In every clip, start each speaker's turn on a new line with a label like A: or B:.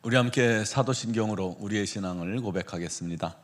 A: 우리 함께 사도신경으로 우리의 신앙을 고백하겠습니다.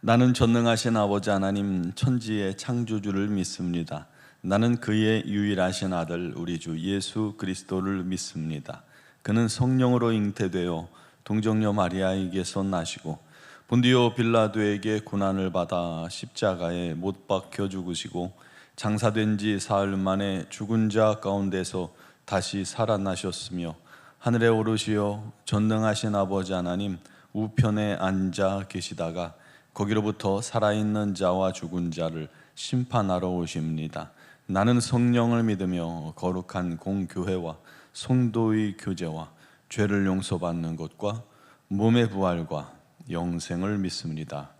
A: 나는 전능하신 아버지 하나님 천지의 창조주를 믿습니다. 나는 그의 유일하신 아들 우리 주 예수 그리스도를 믿습니다. 그는 성령으로 잉태되어 동정녀 마리아에게서 나시고 본디오 빌라도에게 고난을 받아 십자가에 못 박혀 죽으시고 장사된 지 사흘 만에 죽은 자 가운데서 다시 살아나셨으며 하늘에 오르시어 전능하신 아버지 하나님 우편에 앉아 계시다가 거기로부터 살아있는 자와 죽은 자를 심판하러 오십니다. 나는 성령을 믿으며 거룩한 공교회와 성도의 교제와 죄를 용서받는 것과 몸의 부활과 영생을 믿습니다.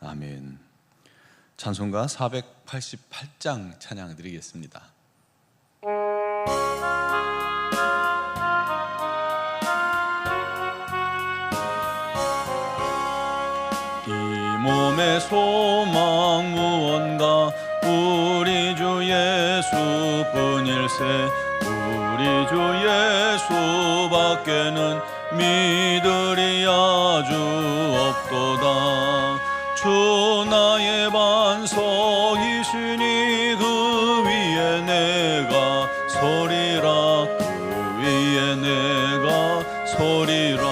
A: 아멘. 찬송가 488장 찬양 드리겠습니다. 몸의 소망 무언가 우리 주 예수뿐일세. 우리 주 예수밖에는 믿으리 아주 없도다. 주 나의 반석이시니 그 위에 내가 서리라. 그 위에 내가 서리라.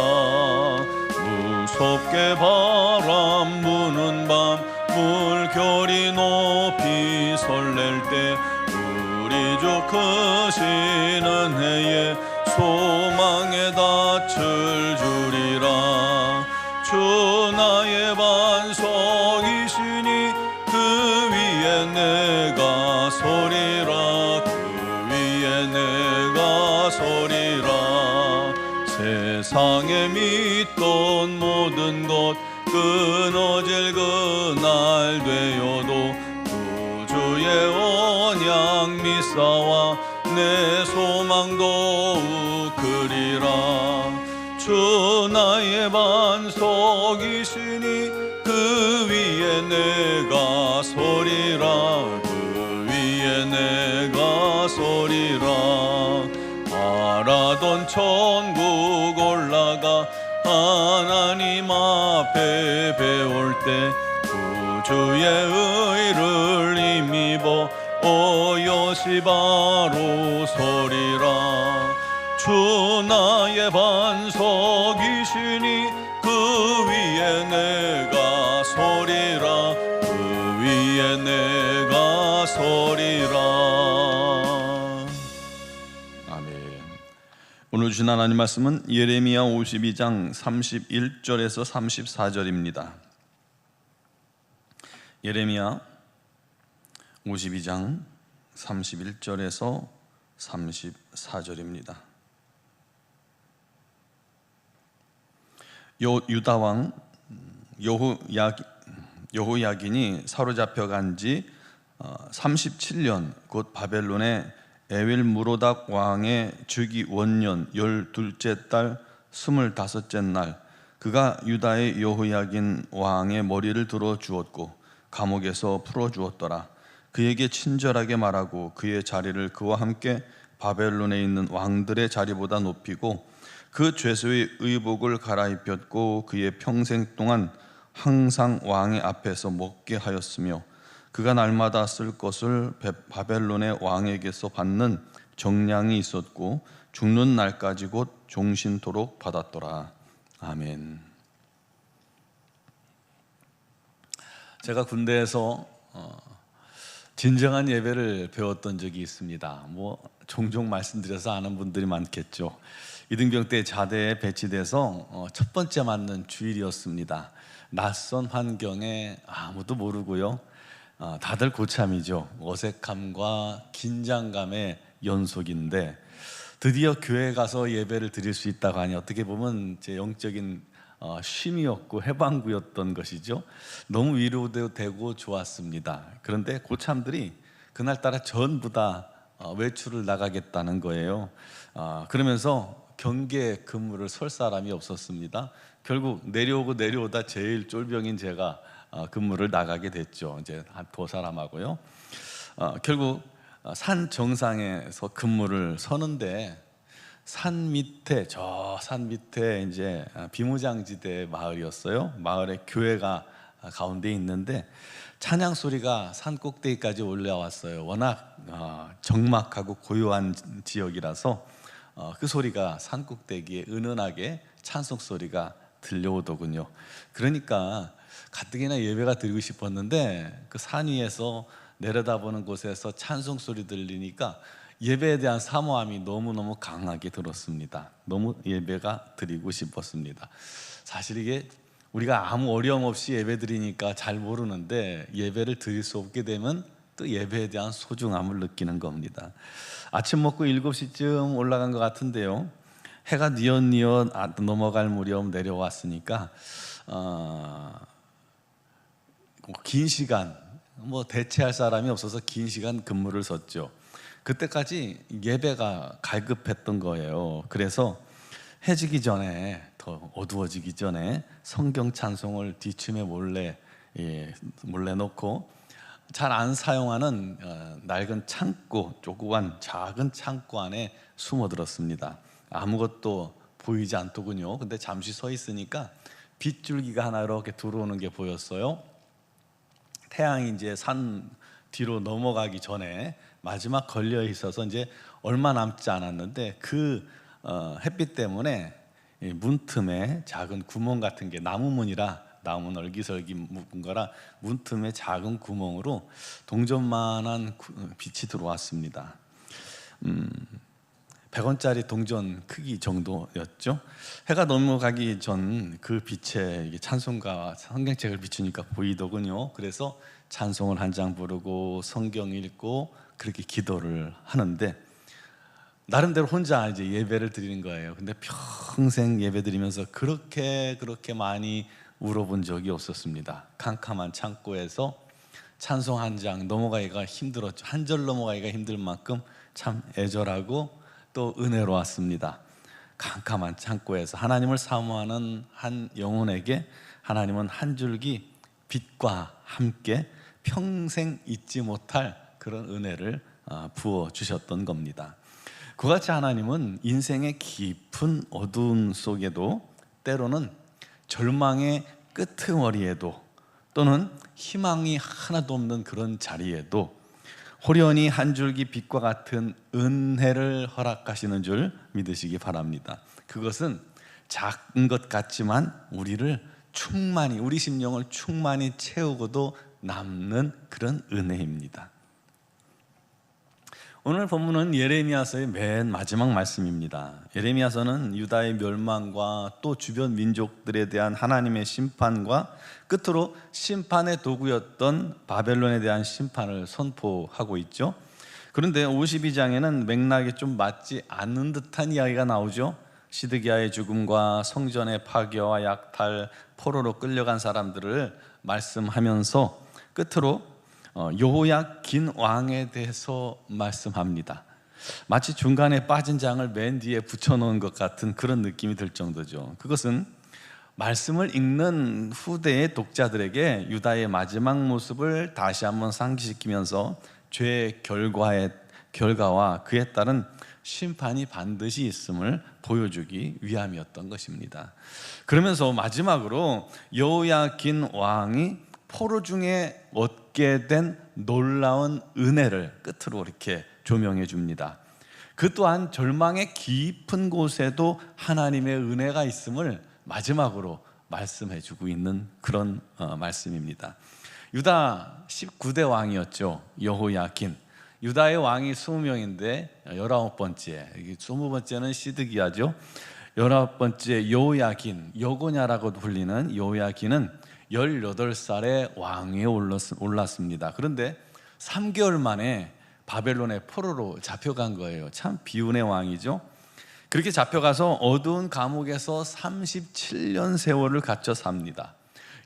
A: 무섭게 바람 부는 밤 물결이 높이 설렐 때 우리 주 크신 은혜에 소망의 닻을 주리라. 주 나의 반석이시니 그 위에 내가 서리라. 그 위에 내가 서리라. 세상에 믿던 모든 것 끊어질 그날 되어도 구주의 언약 믿사와 내 소망도 우크리라. 주 나의 반석이시니 그 위에 내가 서리라. 그 위에 내가 서리라. 바라던 천국 올라가 하나님 앞에 배울 때 구주의 의를 힘입어 오롯이 바로 서리라. 주 나의 반석이시니 그 위에 내가 서리라. 그 위에 내가 서리라. 오늘 주신 하나님 말씀은 예레미야 52장 31절에서 34절입니다. 예레미야 52장 31절에서 34절입니다. 유다 왕 여호야긴이 사로잡혀 간 지 37년 곧 바벨론의 에윌무로닥 왕의 즉위 원년 12째 달 25째 날 그가 유다의 여호야긴 왕의 머리를 들어 주었고 감옥에서 풀어 주었더라. 그에게 친절하게 말하고 그의 자리를 그와 함께 바벨론에 있는 왕들의 자리보다 높이고 그 죄수의 의복을 갈아입혔고 그의 평생 동안 항상 왕의 앞에서 먹게 하였으며 그가 날마다 쓸 것을 바벨론의 왕에게서 받는 정량이 있었고 죽는 날까지 곧 종신토록 받았더라. 아멘. 제가 군대에서 진정한 예배를 배웠던 적이 있습니다. 종종 말씀드려서 아는 분들이 많겠죠. 이등병 때 자대에 배치돼서 첫 번째 맞는 주일이었습니다. 낯선 환경에 아무도 모르고요. 다들 고참이죠. 어색함과 긴장감의 연속인데 드디어 교회 가서 예배를 드릴 수 있다고 하니 어떻게 보면 제 영적인 쉼이었고 해방구였던 것이죠. 너무 위로되고 좋았습니다. 그런데 고참들이 그날따라 전부 다 외출을 나가겠다는 거예요. 그러면서 경계 근무를 설 사람이 없었습니다. 결국 내려오다 제일 쫄병인 제가 근무를 나가게 됐죠. 이제 한 두 사람하고요. 결국 산 정상에서 근무를 서는데 산 밑에, 저 산 밑에 이제 비무장지대 마을이었어요. 마을에 교회가 가운데 있는데 찬양 소리가 산 꼭대기까지 올라왔어요. 워낙 적막하고 고요한 지역이라서 그 소리가 산 꼭대기에 은은하게 찬송 소리가 들려오더군요. 그러니까 가뜩이나 예배가 드리고 싶었는데 그 산 위에서 내려다보는 곳에서 찬송 소리 들리니까 예배에 대한 사모함이 너무너무 강하게 들었습니다. 너무 예배가 드리고 싶었습니다. 사실 이게 우리가 아무 어려움 없이 예배 드리니까 잘 모르는데 예배를 드릴 수 없게 되면 또 예배에 대한 소중함을 느끼는 겁니다. 아침 먹고 7시쯤 올라간 것 같은데요, 해가 뉘엿뉘엿 넘어갈 무렵 내려왔으니까 긴 시간 대체할 사람이 없어서 긴 시간 근무를 섰죠. 그때까지 예배가 갈급했던 거예요. 그래서 해지기 전에, 더 어두워지기 전에 성경 찬송을 뒷춤에 몰래 놓고 잘 안 사용하는 낡은 창고, 조그만 작은 창고 안에 숨어들었습니다. 아무것도 보이지 않더군요. 근데 잠시 서 있으니까 빗줄기가 하나 이렇게 들어오는 게 보였어요. 태양이 이제 산 뒤로 넘어가기 전에 마지막 걸려 있어서 이제 얼마 남지 않았는데 그 햇빛 때문에 문틈에 작은 구멍 같은 게, 나무문이라, 나무는 얼기설기 묶은 거라 문틈에 작은 구멍으로 동전만한 빛이 들어왔습니다. 100원짜리 동전 크기 정도였죠. 해가 넘어가기 전 그 빛에 찬송가 성경책을 비추니까 보이더군요. 그래서 찬송을 한 장 부르고 성경 읽고 그렇게 기도를 하는데 나름대로 혼자 이제 예배를 드리는 거예요. 근데 평생 예배 드리면서 그렇게 많이 울어본 적이 없었습니다. 캄캄한 창고에서 찬송 한 장 넘어가기가 힘들었죠. 한 절 넘어가기가 힘들 만큼 참 애절하고 또 은혜로웠습니다. 캄캄한 창고에서 하나님을 사모하는 한 영혼에게 하나님은 한 줄기 빛과 함께 평생 잊지 못할 그런 은혜를 부어 주셨던 겁니다. 그같이 하나님은 인생의 깊은 어두움 속에도, 때로는 절망의 끄트머리에도, 또는 희망이 하나도 없는 그런 자리에도 호련히 한 줄기 빛과 같은 은혜를 허락하시는 줄 믿으시기 바랍니다. 그것은 작은 것 같지만 우리를 충만히, 우리 심령을 충만히 채우고도 남는 그런 은혜입니다. 오늘 본문은 예레미야서의 맨 마지막 말씀입니다. 예레미야서는 유다의 멸망과 또 주변 민족들에 대한 하나님의 심판과 끝으로 심판의 도구였던 바벨론에 대한 심판을 선포하고 있죠. 그런데 52장에는 맥락에 좀 맞지 않는 듯한 이야기가 나오죠. 시드기야의 죽음과 성전의 파괴와 약탈, 포로로 끌려간 사람들을 말씀하면서 끝으로 여호야긴 왕에 대해서 말씀합니다. 마치 중간에 빠진 장을 맨 뒤에 붙여놓은 것 같은 그런 느낌이 들 정도죠. 그것은 말씀을 읽는 후대의 독자들에게 유다의 마지막 모습을 다시 한번 상기시키면서 죄의 결과와 그에 따른 심판이 반드시 있음을 보여주기 위함이었던 것입니다. 그러면서 마지막으로 여호야긴 왕이 포로 중에 얻게 된 놀라운 은혜를 끝으로 이렇게 조명해 줍니다. 그 또한 절망의 깊은 곳에도 하나님의 은혜가 있음을 마지막으로 말씀해 주고 있는 그런 말씀입니다. 유다 19대 왕이었죠. 여호야긴. 유다의 왕이 20명인데 19번째, 20번째는 시드기야죠. 19번째 여호야긴, 여고냐라고도 불리는 여호야긴은 18살에 왕위에 올랐습니다. 그런데 3개월 만에 바벨론의 포로로 잡혀간 거예요. 참 비운의 왕이죠. 그렇게 잡혀가서 어두운 감옥에서 37년 세월을 갇혀 삽니다.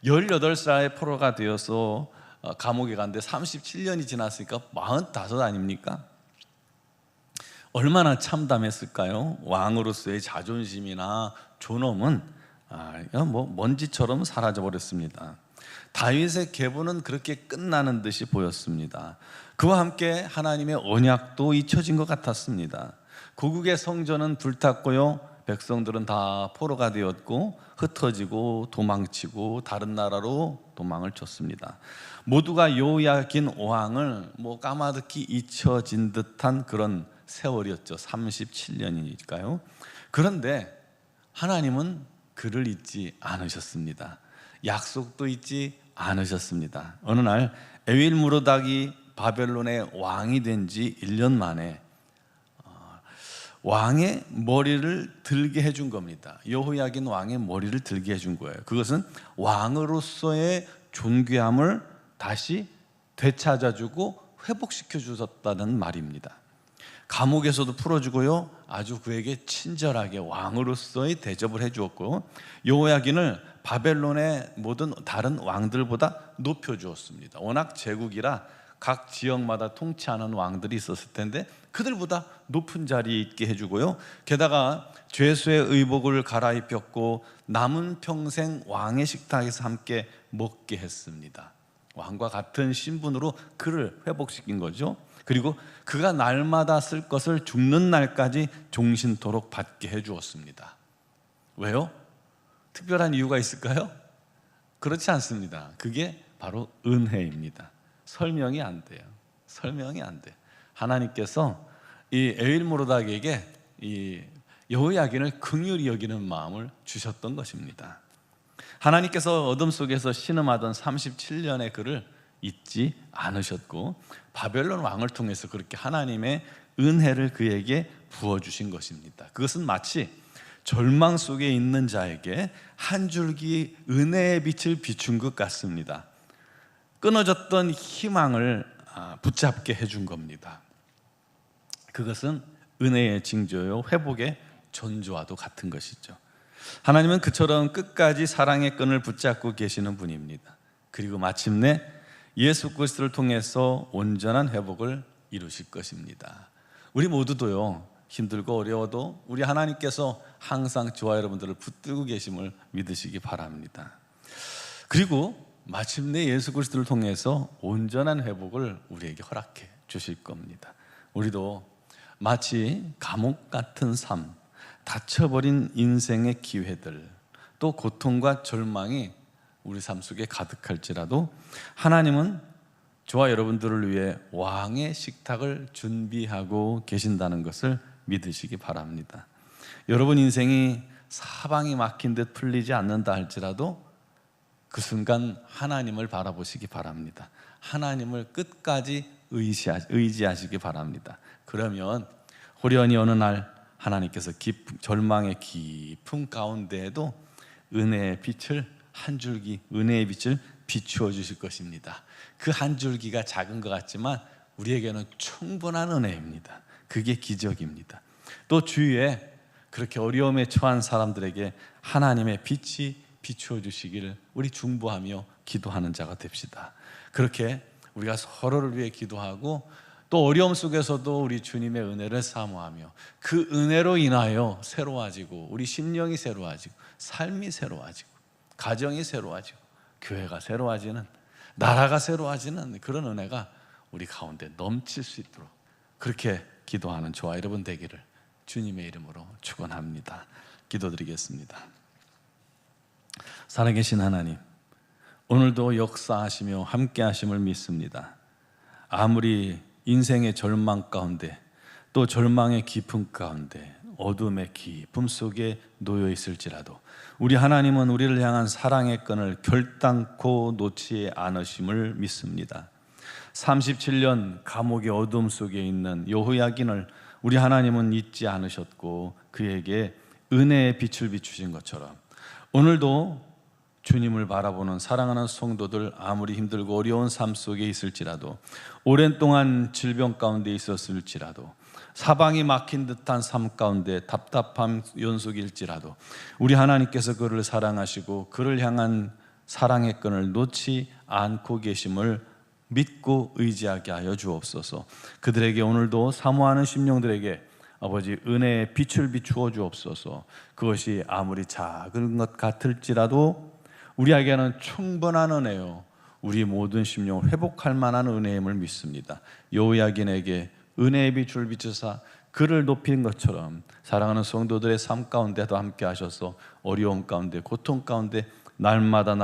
A: 18살에 포로가 되어서 감옥에 갔는데 37년이 지났으니까 45 아닙니까? 얼마나 참담했을까요? 왕으로서의 자존심이나 존엄은 먼지처럼 사라져버렸습니다. 다윗의 계보는 그렇게 끝나는 듯이 보였습니다. 그와 함께 하나님의 언약도 잊혀진 것 같았습니다. 고국의 성전은 불탔고요, 백성들은 다 포로가 되었고 흩어지고 도망치고 다른 나라로 도망을 쳤습니다. 모두가 요야긴 왕을 까마득히 잊혀진 듯한 그런 세월이었죠. 37년이니까요. 그런데 하나님은 그를 잊지 않으셨습니다. 약속도 잊지 않으셨습니다. 어느 날 에윌무로닥이 바벨론의 왕이 된 지 1년 만에 왕의 머리를 들게 해준 겁니다. 여호야긴 왕의 머리를 들게 해준 거예요. 그것은 왕으로서의 존귀함을 다시 되찾아주고 회복시켜 주셨다는 말입니다. 감옥에서도 풀어주고요, 아주 그에게 친절하게 왕으로서의 대접을 해주었고, 여호야긴을 바벨론의 모든 다른 왕들보다 높여주었습니다. 워낙 제국이라 각 지역마다 통치하는 왕들이 있었을 텐데 그들보다 높은 자리에 있게 해주고요, 게다가 죄수의 의복을 갈아입혔고 남은 평생 왕의 식탁에서 함께 먹게 했습니다. 왕과 같은 신분으로 그를 회복시킨 거죠. 그리고 그가 날마다 쓸 것을 죽는 날까지 종신토록 받게 해주었습니다. 왜요? 특별한 이유가 있을까요? 그렇지 않습니다. 그게 바로 은혜입니다. 설명이 안 돼요. 설명이 안 돼요. 하나님께서 이 에윌무로닥에게 이 여호야긴을 긍휼히 여기는 마음을 주셨던 것입니다. 하나님께서 어둠 속에서 신음하던 37년의 그를 잊지 않으셨고, 바벨론 왕을 통해서 그렇게 하나님의 은혜를 그에게 부어주신 것입니다. 그것은 마치 절망 속에 있는 자에게 한 줄기 은혜의 빛을 비춘 것 같습니다. 끊어졌던 희망을 붙잡게 해준 겁니다. 그것은 은혜의 징조요, 회복의 전조와도 같은 것이죠. 하나님은 그처럼 끝까지 사랑의 끈을 붙잡고 계시는 분입니다. 그리고 마침내 예수 그리스도를 통해서 온전한 회복을 이루실 것입니다. 우리 모두도요, 힘들고 어려워도 우리 하나님께서 항상 저와 여러분들을 붙들고 계심을 믿으시기 바랍니다. 그리고 마침내 예수 그리스도를 통해서 온전한 회복을 우리에게 허락해 주실 겁니다. 우리도 마치 감옥 같은 삶, 닫혀버린 인생의 기회들, 또 고통과 절망이 우리 삶 속에 가득할지라도 하나님은 저와 여러분들을 위해 왕의 식탁을 준비하고 계신다는 것을 믿으시기 바랍니다. 여러분 인생이 사방이 막힌 듯 풀리지 않는다 할지라도 그 순간 하나님을 바라보시기 바랍니다. 하나님을 끝까지 의지하시기 바랍니다. 그러면 호련히 어느 날 하나님께서 절망의 깊은 가운데에도 은혜의 빛을, 한 줄기 은혜의 빛을 비추어 주실 것입니다. 그 한 줄기가 작은 것 같지만 우리에게는 충분한 은혜입니다. 그게 기적입니다. 또 주위에 그렇게 어려움에 처한 사람들에게 하나님의 빛이 비추어 주시기를 우리 중보하며 기도하는 자가 됩시다. 그렇게 우리가 서로를 위해 기도하고 또 어려움 속에서도 우리 주님의 은혜를 사모하며 그 은혜로 인하여 새로워지고 우리 심령이 새로워지고 삶이 새로워지고 가정이 새로워지고 교회가 새로워지는, 나라가 새로워지는 그런 은혜가 우리 가운데 넘칠 수 있도록 그렇게 기도하는 저와 여러분 되기를 주님의 이름으로 축원합니다. 기도드리겠습니다. 살아계신 하나님, 오늘도 역사하시며 함께 하심을 믿습니다. 아무리 인생의 절망 가운데 또 절망의 깊음 가운데 어둠의 깊음 속에 놓여 있을지라도 우리 하나님은 우리를 향한 사랑의 끈을 결단코 놓지 않으심을 믿습니다. 37년 감옥의 어둠 속에 있는 여호야긴을 우리 하나님은 잊지 않으셨고 그에게 은혜의 빛을 비추신 것처럼 오늘도 주님을 바라보는 사랑하는 성도들, 아무리 힘들고 어려운 삶 속에 있을지라도, 오랜 동안 질병 가운데 있었을지라도, 사방이 막힌 듯한 삶 가운데 답답함 연속일지라도 우리 하나님께서 그를 사랑하시고 그를 향한 사랑의 끈을 놓지 않고 계심을 믿고 의지하게 하여 주옵소서. 그들에게 오늘도 사모하는 심령들에게 아버지 은혜의 빛을 비추어 주옵소서. 그것이 아무리 작은 것 같을지라도 우리에게는 충분한 은혜요, 우리 모든 심령을 회복할 만한 은혜임을 믿습니다. 여호야긴에게 은혜의 빛을 비추사 그를 높인 것처럼 사랑하는 성도들의 삶 가운데도 함께 하셔서 어려움 가운데, 고통 가운데 날마다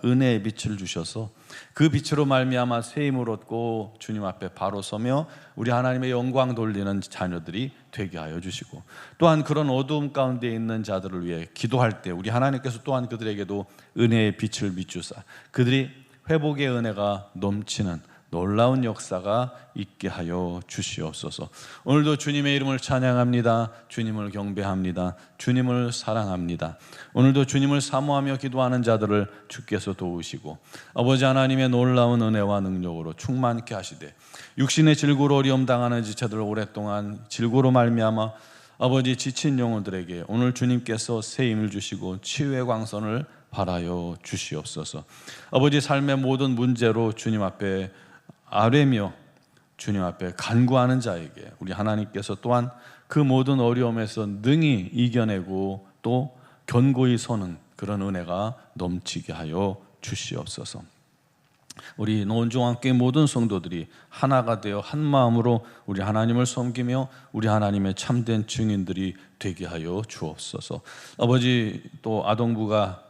A: 은혜의 빛을 주셔서 그 빛으로 말미암아 새 힘을 얻고 주님 앞에 바로 서며 우리 하나님의 영광 돌리는 자녀들이 되게 하여 주시고, 또한 그런 어두움 가운데 있는 자들을 위해 기도할 때 우리 하나님께서 또한 그들에게도 은혜의 빛을 비추사 그들이 회복의 은혜가 넘치는 놀라운 역사가 있게 하여 주시옵소서. 오늘도 주님의 이름을 찬양합니다. 주님을 경배합니다. 주님을 사랑합니다. 오늘도 주님을 사모하며 기도하는 자들을 주께서 도우시고 아버지 하나님의 놀라운 은혜와 능력으로 충만케 하시되 육신의 질고로 어려움 당하는 지체들을 오랫동안 질고로 말미암아 아버지 지친 영혼들에게 오늘 주님께서 새 힘을 주시고 치유의 광선을 발하여 주시옵소서. 아버지 삶의 모든 문제로 주님 앞에 아뢰며 주님 앞에 간구하는 자에게 우리 하나님께서 또한 그 모든 어려움에서 능히 이겨내고 또 견고히 서는 그런 은혜가 넘치게 하여 주시옵소서. 우리 노원중앙교회 모든 성도들이 하나가 되어 한 마음으로 우리 하나님을 섬기며 우리 하나님의 참된 증인들이 되게 하여 주옵소서. 아버지, 또 아동부가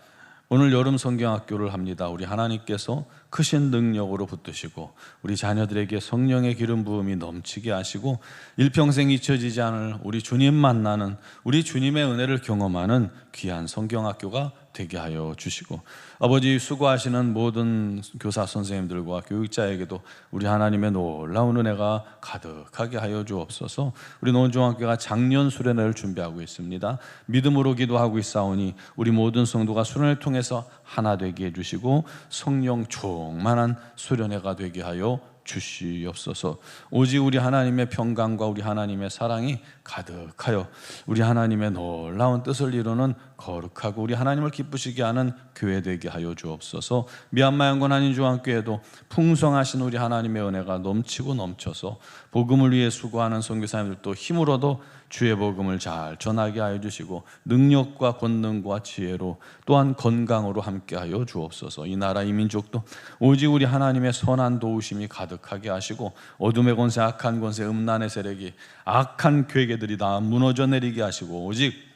A: 오늘 여름 성경학교를 합니다. 우리 하나님께서 크신 능력으로 붙드시고 우리 자녀들에게 성령의 기름 부음이 넘치게 하시고 일평생 잊혀지지 않을 우리 주님 만나는, 우리 주님의 은혜를 경험하는 귀한 성경학교가 되게 하여 주시고, 아버지 수고하시는 모든 교사 선생님들과 교육자에게도 우리 하나님의 놀라운 은혜가 가득하게 하여 주옵소서. 우리 노원중앙교회가 작년 수련회를 준비하고 있습니다. 믿음으로 기도하고 있사오니 우리 모든 성도가 수련을 통해서 하나 되게 해주시고 성령 충만한 수련회가 되게 하여 주시옵소서. 오직 우리 하나님의 평강과 우리 하나님의 사랑이 가득하여 우리 하나님의 놀라운 뜻을 이루는 거룩하고 우리 하나님을 기쁘시게 하는 교회 되게 하여 주옵소서. 미얀마 영권 한인중앙교회도 풍성하신 우리 하나님의 은혜가 넘치고 넘쳐서 복음을 위해 수고하는 선교사님들도 힘으로도 주의 복음을 잘 전하게 하여 주시고 능력과 권능과 지혜로 또한 건강으로 함께 하여 주옵소서. 이 나라 이 민족도 오직 우리 하나님의 선한 도우심이 가득하게 하시고 어둠의 권세, 악한 권세, 음란의 세력이, 악한 괴계들이 다 무너져 내리게 하시고 오직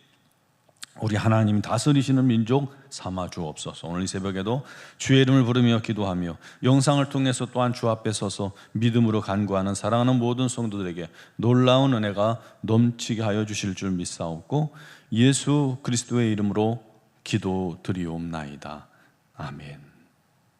A: 우리 하나님 다스리시는 민족 삼아 주옵소서. 오늘 이 새벽에도 주의 이름을 부르며 기도하며 영상을 통해서 또한 주 앞에 서서 믿음으로 간구하는 사랑하는 모든 성도들에게 놀라운 은혜가 넘치게 하여 주실 줄 믿사옵고 예수 그리스도의 이름으로 기도드리옵나이다. 아멘.